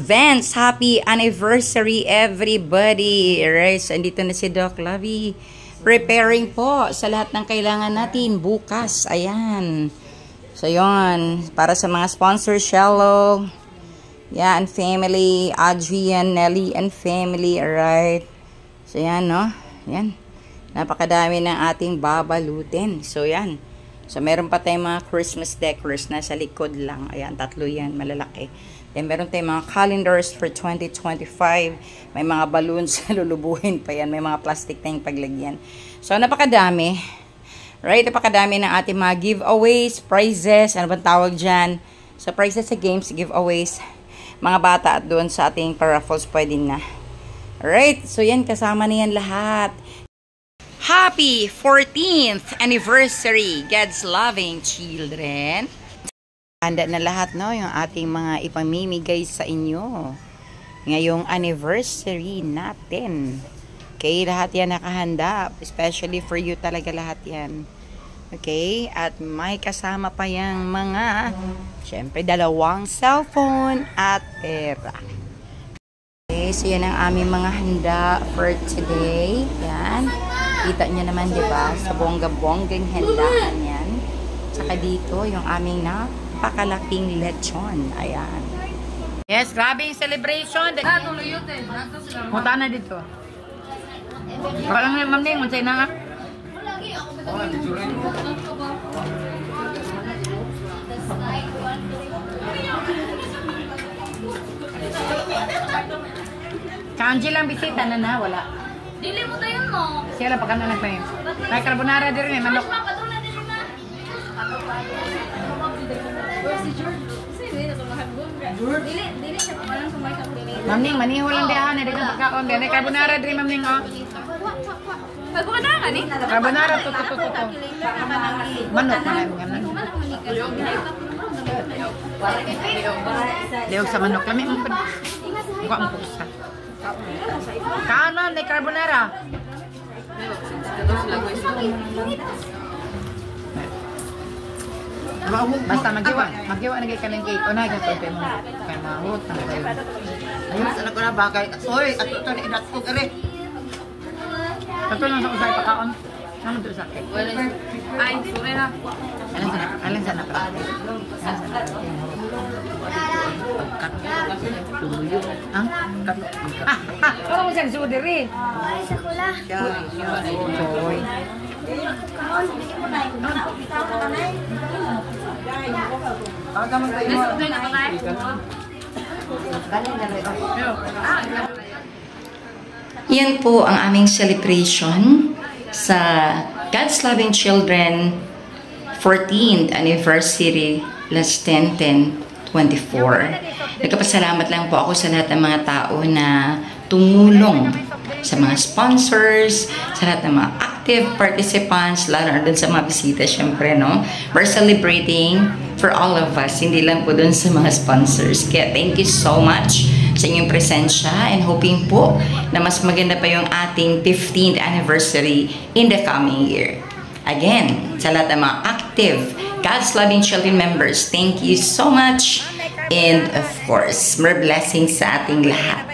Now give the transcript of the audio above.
Advance, happy anniversary everybody! Alright, so andito na si Doc Lovey. Preparing po sa lahat ng kailangan natin bukas. Ayan. So yun, para sa mga sponsor, Shello, yan, family, Adrian, Nelly, and family. Alright. So yan, no? Yan. Napakadami ng ating babalutin. So yan. So meron pa tayong mga Christmas decors na sa likod lang. Ayan, tatlo yan, malalaki. Then, meron tayong mga calendars for 2025. May mga balloons, lulubuhin pa yan. May mga plastic tayong paglagyan. So, napakadami. Right? Napakadami ng ating mga giveaways, prizes, ano bang tawag dyan? So, prizes sa games, giveaways. Mga bata at doon sa ating paraffles, pwede na. Alright? So, yan, kasama na yan lahat. Happy 14th anniversary, God's loving children. Handa na lahat, no? Yung ating mga ipamimigay sa inyo. Ngayong anniversary natin. Okay? Lahat yan nakahanda. Especially for you talaga lahat yan. Okay? At may kasama pa yung mga, syempre, dalawang cellphone at pera. Okay? So, yan ang aming mga handa for today. Yan. Kita nyo naman, diba? Sa bongga-bonggang handaan yan. Tsaka dito, yung aming napakalaking lechon. Ayan. Yes, grabe yung celebration. Punta na dito. Parang may mamning, mansay na nga. Kanji lang bisita na wala. Dili mo tayo mo. Siya lang pagkano lang pa yun. May carbonara din rin, manok. Dili siya pa lang sumay sa dili. Mamning, maniho lang diyan. Dagang pagkaon. May carbonara din, mamning, oh. Carbonara ni? Carbonara, to. Manok, manok. Liog sa manok. Lami mo pa. Buka mo pusa. Kanon, may carbonara. Basta magiwa na kay kanang cake. O na gato kay mo. Kay mahot na kayo. Ayun, sana ko na bagay. Oy, ato ito na inat ko kare. Kato lang sa usay pakaon. Naman to sa cake. Ay, sorry na. Alang sana pa. Ang kato. Ano mo siyang sudiri? Ay, sa kula. Joy. Yan po ang aming celebration sa God's Loving Children 14th anniversary last 10/10/24. Nagpapasalamat lang po ako sa lahat ng mga tao na tumulong, sa mga sponsors, sa lahat ng mga active participants, lalo na dun sa mga bisita, syempre, no? We're celebrating for all of us, hindi lang po dun sa mga sponsors. Kaya thank you so much sa inyong presensya and hoping po na mas maganda pa yung ating 15th anniversary in the coming year. Again, sa lahat ng mga active God's Loving Children members, thank you so much. And of course, more blessings sa ating lahat.